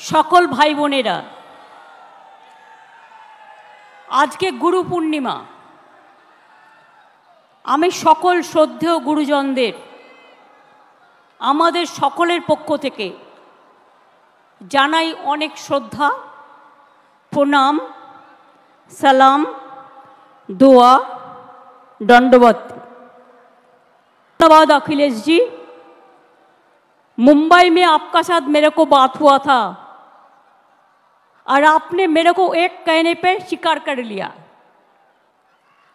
সকল ভাই বোনেরা, আজকে গুরু পূর্ণিমা। আমি সকল শ্রদ্ধেয় গুরুজনদের আমাদের সকলের পক্ষ থেকে জানাই অনেক শ্রদ্ধা, প্রণাম, সালাম, দোয়া, दंडवत। धन्यवाद अखिलेश जी। मुंबई में आपका साथ मेरे को बात हुआ था और आपने मेरे को एक कहने पे स्वीकार कर लिया।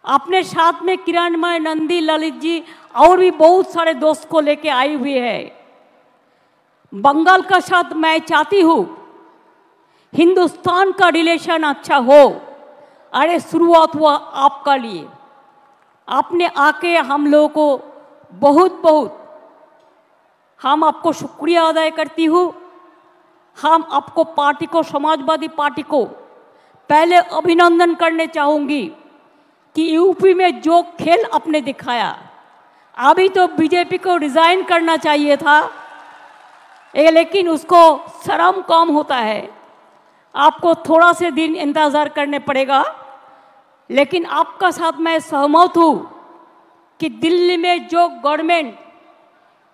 अपने साथ में किरणमय, नंदी, ललित जी और भी बहुत सारे दोस्त को लेके आई हुई है। बंगाल का साथ मैं चाहती हूँ हिंदुस्तान का रिलेशन अच्छा हो। अरे शुरुआत हुआ आपका लिए, आपने आके हम लोगों को बहुत बहुत हम आपको शुक्रिया अदा करती हूँ। हम आपको पार्टी को, समाजवादी पार्टी को पहले अभिनंदन करने चाहूँगी कि यूपी में जो खेल आपने दिखाया, अभी तो बीजेपी को रिज़ाइन करना चाहिए था, लेकिन उसको शर्म कम होता है। आपको थोड़ा से दिन इंतज़ार करने पड़ेगा। लेकिन आपका साथ मैं सहमत हूँ कि दिल्ली में जो गवर्नमेंट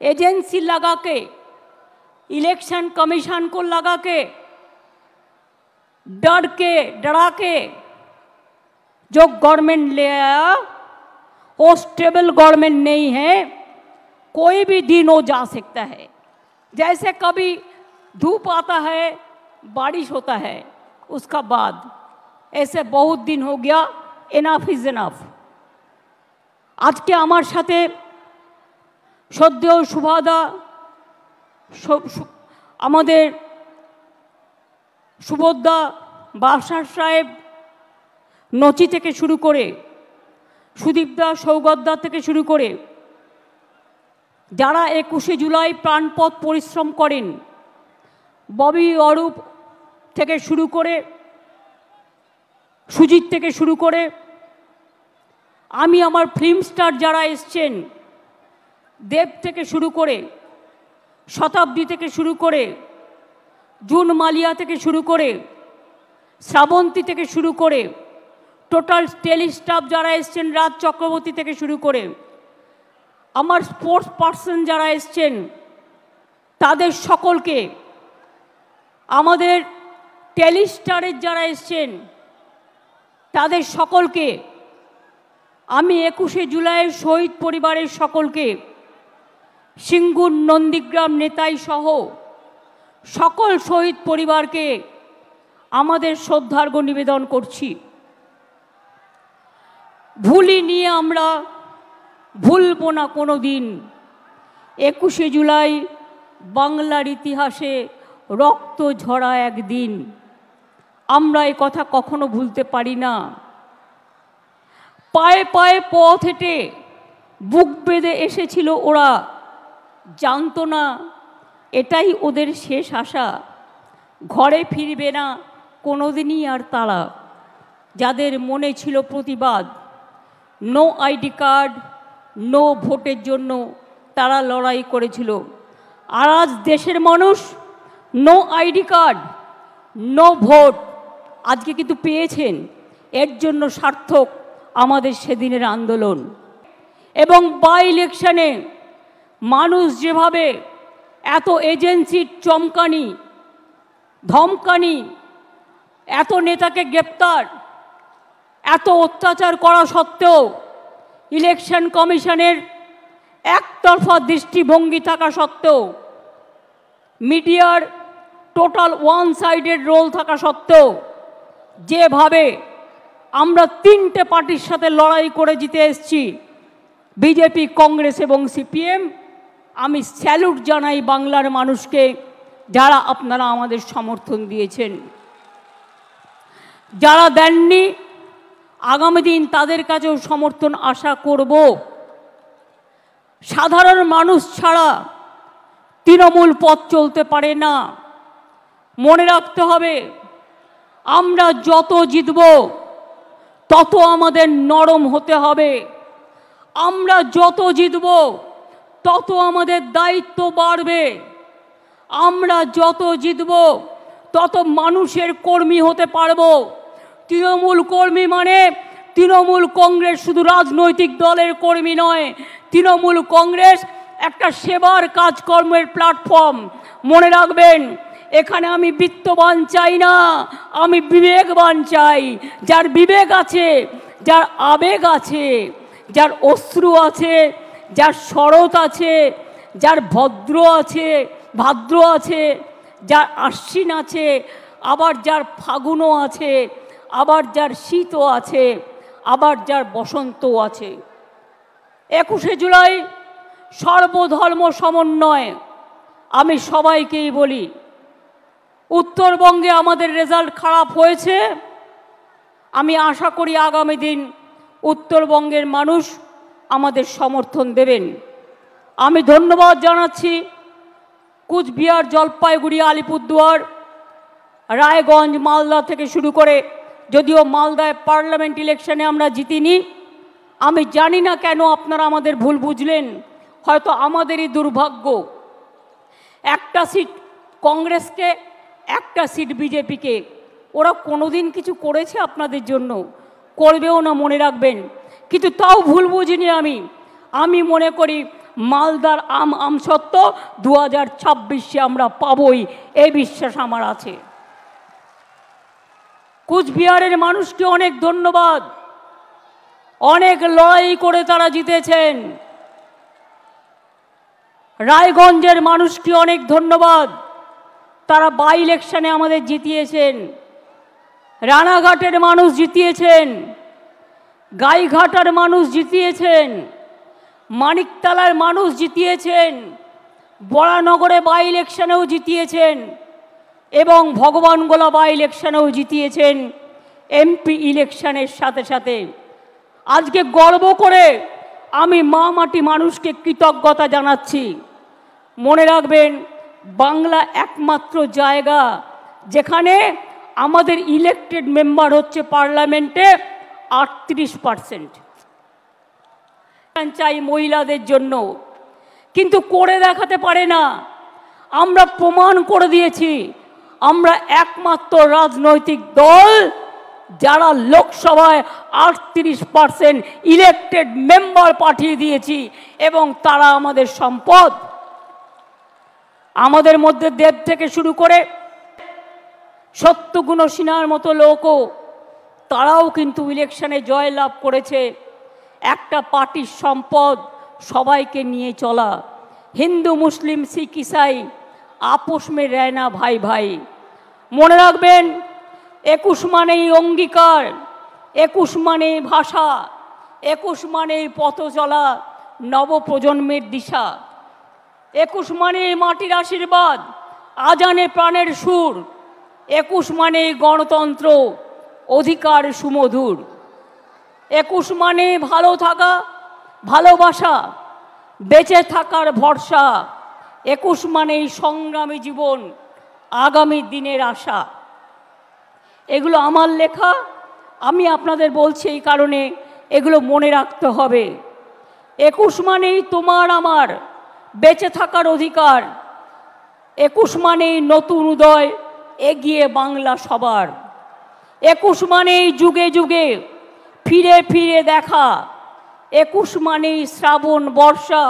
एजेंसी लगा के, इलेक्शन कमीशन को लगा के, डरा के जो गवर्नमेंट ले आया, वो स्टेबल गवर्नमेंट नहीं है। कोई भी दिन हो जा सकता है। जैसे कभी धूप आता है, बारिश होता है, उसका बाद ऐसे बहुत दिन हो गया। Enough is enough. आज के आमार साथे श्रद्धेय सुभादा, आमादेर सुबोधदा, बादशाह साहेब, नची থেকে শুরু করে সুদীপদা, সৌগতদা থেকে শুরু করে যারা 21শে জুলাই প্রাণপণ পরিশ্রম করেন, ববি, অরূপ থেকে শুরু করে সুজিত থেকে শুরু করে আমি আমার ফিল্ম স্টার যারা এসছেন, দেব থেকে শুরু করে শতাব্দী থেকে শুরু করে জুন মালিয়া থেকে শুরু করে শ্রাবন্তী থেকে শুরু করে টোটাল টেলি স্টাফ যারা এসছেন, রাজ চক্রবর্তী থেকে শুরু করে আমার স্পোর্টস পার্সন যারা এসছেন, তাদের সকলকে, আমাদের টেলি স্টারের যারা এসছেন তাদের সকলকে আমি 21শে জুলাইয়ের শহীদ পরিবারের সকলকে, সিঙ্গুর, নন্দীগ্রাম, নেতাই সহ সকল শহীদ পরিবারকে আমাদের শ্রদ্ধার্ঘ্য নিবেদন করছি। ভুলি নিয়ে আমরা ভুলব না কোনো দিন। 21শে জুলাই বাংলার ইতিহাসে রক্ত ঝরা একদিন। আমরা এই কথা কখনো ভুলতে পারি না। পায়ে পায়ে পথ হেঁটে বুক বেঁধে এসেছিল ওরা, জানতো না এটাই ওদের শেষ আশা। ঘরে ফিরবে না কোনোদিনই আর তারা। যাদের মনে ছিল প্রতিবাদ, নো আইডি কার্ড, নো ভোটের জন্য তারা লড়াই করেছিল। আর আজ দেশের মানুষ no ID card, no vote আজকে কিন্তু পেয়েছেন। এর জন্য সার্থক আমাদের সেদিনের আন্দোলন। এবং বাই ইলেকশনে মানুষ যেভাবে এত এজেন্সির চমকানি, ধমকানি, এত নেতাকে গ্রেপ্তার, এত অত্যাচার করা সত্ত্বেও ইলেকশন কমিশনের একতরফা দৃষ্টিভঙ্গি থাকা সত্ত্বেও, মিডিয়ার টোটাল ওয়ান সাইডেড রোল থাকা সত্ত্বেও, যেভাবে আমরা 3টে পার্টির সাথে লড়াই করে জিতে এসেছি, বিজেপি, কংগ্রেস এবং সিপিএম, আমি স্যালুট জানাই বাংলার মানুষকে, যারা আপনারা আমাদের সমর্থন দিয়েছেন। যারা দেননি, আগামী দিন তাদের কাছেও সমর্থন আশা করব। সাধারণ মানুষ ছাড়া তৃণমূল পথ চলতে পারে না। মনে রাখতে হবে, আমরা যত জিতব তত আমাদের নরম হতে হবে। আমরা যত জিতব তত আমাদের দায়িত্ব বাড়বে। আমরা যত জিতব তত মানুষের কর্মী হতে পারবো। তৃণমূল কর্মী মানে তৃণমূল কংগ্রেস শুধু রাজনৈতিক দলের কর্মী নয়, তৃণমূল কংগ্রেস একটা সেবার কাজকর্মের প্ল্যাটফর্ম। মনে রাখবেন, এখানে আমি বিত্তবান চাই না, আমি বিবেকবান চাই। যার বিবেক আছে, যার আবেগ আছে, যার অশ্রু আছে, যার শরৎ আছে, যার ভাদ্র আছে, যার আশ্বিন আছে, আবার যার ফাগুনও আছে, আবার যার শীতও আছে, আবার যার বসন্তও আছে। 21শে জুলাই সর্বধর্ম সমন্বয়। আমি সবাইকেই বলি, উত্তরবঙ্গে আমাদের রেজাল্ট খারাপ হয়েছে। আমি আশা করি আগামী দিন উত্তরবঙ্গের মানুষ আমাদের সমর্থন দেবেন। আমি ধন্যবাদ জানাচ্ছি কুচবিহার, জলপাইগুড়ি, আলিপুরদুয়ার, রায়গঞ্জ, মালদা থেকে শুরু করে, যদিও মালদায় পার্লামেন্ট ইলেকশনে আমরা জিতিনি। আমি জানি না কেন আপনারা আমাদের ভুল বুঝলেন, হয়তো আমাদেরই দুর্ভাগ্য। একটা সিট কংগ্রেসকে, একটা সিট বিজেপিকে। ওরা কোনোদিন কিছু করেছে আপনাদের জন্য? করবেও না, মনে রাখবেন। কিন্তু তাও ভুল বুঝিনি আমি মনে করি মালদার আমসত্ত্ব 2026-এ আমরা পাবই, এই বিশ্বাস আমার আছে। কুচবিহারের মানুষকে অনেক ধন্যবাদ, অনেক লড়াই করে তারা জিতেছেন। রায়গঞ্জের মানুষকে অনেক ধন্যবাদ, তারা বাই ইলেকশনে আমাদের জিতিয়েছেন। রানাঘাটের মানুষ জিতিয়েছেন, গাইঘাটার মানুষ জিতিয়েছেন, মানিকতলার মানুষ জিতিয়েছেন, বরানগরে বাই ইলেকশনেও জিতিয়েছেন এবং ভগবানগোলা বাই ইলেকশনেও জিতিয়েছেন। এমপি ইলেকশনের সাথে সাথে আজকে গর্ব করে আমি মা মাটি মানুষকে কৃতজ্ঞতা জানাচ্ছি। মনে রাখবেন, বাংলা একমাত্র জায়গা যেখানে আমাদের ইলেক্টেড মেম্বার হচ্ছে পার্লামেন্টে 38%। চাই মহিলাদের জন্য, কিন্তু করে দেখাতে পারে না। আমরা প্রমাণ করে দিয়েছি আমরা একমাত্র রাজনৈতিক দল যারা লোকসভায় 38% ইলেক্টেড মেম্বার পাঠিয়ে দিয়েছি এবং তারা আমাদের সম্পদ। আমাদের মধ্যে দেব থেকে শুরু করে সত্যগুণ সিনহার মতো লোকও, তারাও কিন্তু ইলেকশনে জয়লাভ করেছে। একটা পার্টির সম্পদ সবাইকে নিয়ে চলা। হিন্দু, মুসলিম, শিখ, ইসাই আপোষ মে রহনা ভাই ভাই। মনে রাখবেন, 21 মানেই অঙ্গীকার, 21 মানেই ভাষা, 21 মানেই পথ চলা নবপ্রজন্মের দিশা, 21 মানেই মাটির আশীর্বাদ, আজানে প্রাণের সুর, 21 মানেই গণতন্ত্র, অধিকার সুমধুর, 21 মানে ভালো থাকা, ভালোবাসা, বেঁচে থাকার ভরসা, 21 মানেই সংগ্রামী জীবন, আগামী দিনের আশা। এগুলো আমার লেখা, আমি আপনাদের বলছি এই কারণে এগুলো মনে রাখতে হবে। 21 মানেই তোমার আমার বেঁচে থাকার অধিকার, 21 মানেই নতুন উদয়, এগিয়ে বাংলা সবার, 21 মানেই যুগে যুগে ফিরে ফিরে দেখা, 21 মানেই শ্রাবণ বর্ষা,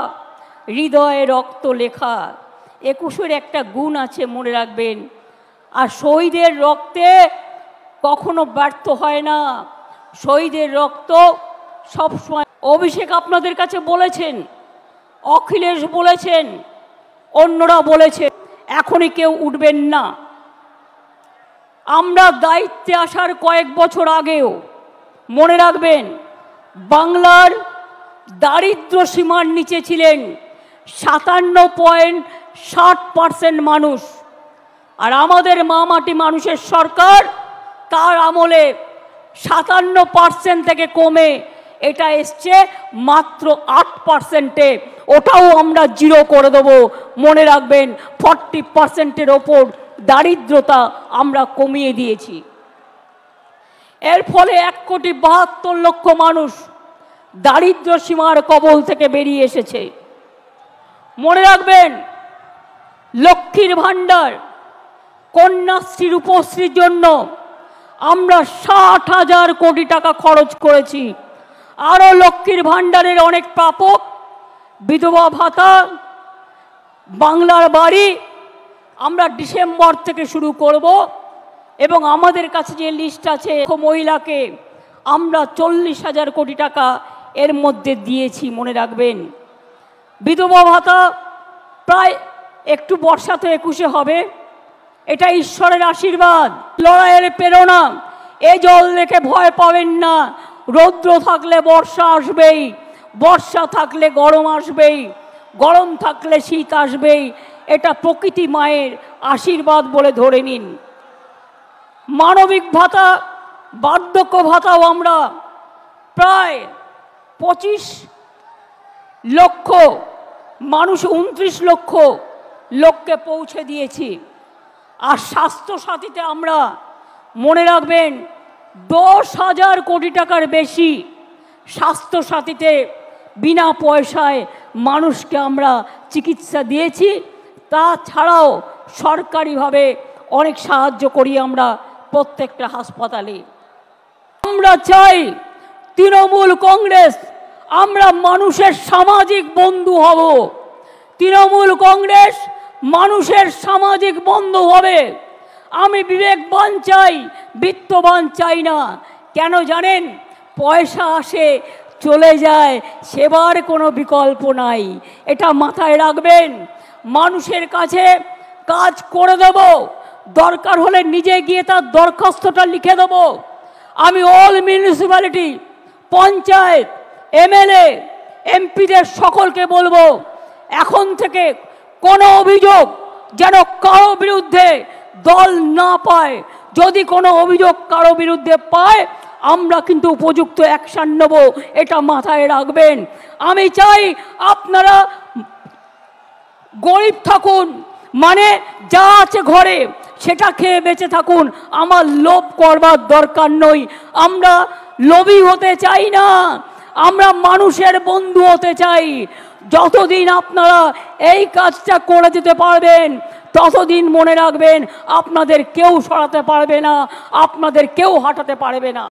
হৃদয়ে রক্ত লেখা। 21-এর একটা গুণ আছে, মনে রাখবেন। আর শহীদের রক্তে কখনো ব্যর্থ হয় না, শহীদের রক্ত সবসময়। অভিষেক আপনাদের কাছে বলেছেন, অখিলেশ বলেছেন, অন্যরা বলেছে, এখনই কেউ উঠবেন না। আমরা দায়িত্বে আসার কয়েক বছর আগেও মনে রাখবেন, বাংলার দারিদ্র সীমার নিচে ছিলেন 57.60% মানুষ। আর আমাদের মা মাটি মানুষের সরকার তার আমলে 57% থেকে কমে এটা এসছে মাত্র 8%-এ। ওটাও আমরা 0 করে দেবো। মনে রাখবেন, 40%-এর ওপর দারিদ্রতা আমরা কমিয়ে দিয়েছি। এর ফলে 1,72,00,000 মানুষ দারিদ্র সীমার কবল থেকে বেরিয়ে এসেছে। মনে রাখবেন, লক্ষ্মীর ভাণ্ডার, কন্যাশ্রী রূপশ্রীর জন্য আমরা 60,000 কোটি টাকা খরচ করেছি। আরও লক্ষ্মীর ভাণ্ডারের অনেক প্রাপক, বিধবা ভাতা, বাংলার বাড়ি আমরা ডিসেম্বর থেকে শুরু করব এবং আমাদের কাছে যে লিস্ট আছে মহিলাকে আমরা 40,000 কোটি টাকা এর মধ্যে দিয়েছি, মনে রাখবেন। বিধবা ভাতা প্রায় একটু বর্ষা তো 21-এ হবে, এটা ঈশ্বরের আশীর্বাদ, লড়াইয়ের প্রেরণা। এ জল দেখে ভয় পাবেন না, রৌদ্র থাকলে বর্ষা আসবেই, বর্ষা থাকলে গরম আসবেই, গরম থাকলে শীত আসবেই, এটা প্রকৃতি মায়ের আশীর্বাদ বলে ধরে নিন। মানবিক ভাতা, বার্ধক্য ভাতাও আমরা প্রায় 25 লক্ষ মানুষ, 29 লক্ষ লোককে পৌঁছে দিয়েছি। আর স্বাস্থ্যসাথীতে আমরা, মনে রাখবেন, 10,000 কোটি টাকার বেশি স্বাস্থ্যসাথীতে বিনা পয়সায় মানুষকে আমরা চিকিৎসা দিয়েছি। তাছাড়াও সরকারিভাবে অনেক সাহায্য করি আমরা প্রত্যেকটা হাসপাতালে। আমরা চাই তৃণমূল কংগ্রেস, আমরা মানুষের সামাজিক বন্ধু হব। তৃণমূল কংগ্রেস মানুষের সামাজিক বন্ধু হবে। আমি বিবেকবান চাই, বিত্তবান চাই না। কেন জানেন? পয়সা আসে চলে যায়, সেবার কোনো বিকল্প নাই, এটা মাথায় রাখবেন। মানুষের কাছে কাজ করে দেব, দরকার হলে নিজে গিয়ে তার দরখাস্তটা লিখে দেব। আমি অল মিউনিসিপ্যালিটি, পঞ্চায়েত, এমএলএ, এমপিদের সকলকে বলবো, এখন থেকে কোনো অভিযোগ যেন কারো বিরুদ্ধে দল না পায়। যদি কোনো অভিযোগ কারো বিরুদ্ধে পায়, আমরা কিন্তু উপযুক্ত অ্যাকশন নেব, এটা মাথায় রাখবেন। আমি চাই আপনারা গরিব থাকুন, মানে যা আছে ঘরে সেটা খেয়ে বেঁচে থাকুন। আমার লোভ করবার দরকার নই, আমরা লোভী হতে চাই না, আমরা মানুষের বন্ধু হতে চাই। যতদিন আপনারা এই কাজটা করে যেতে পারবেন, ততদিন মনে রাখবেন আপনাদের কেউ সরাতে পারবে না, আপনাদের কেউ হাঁটাতে পারবে না।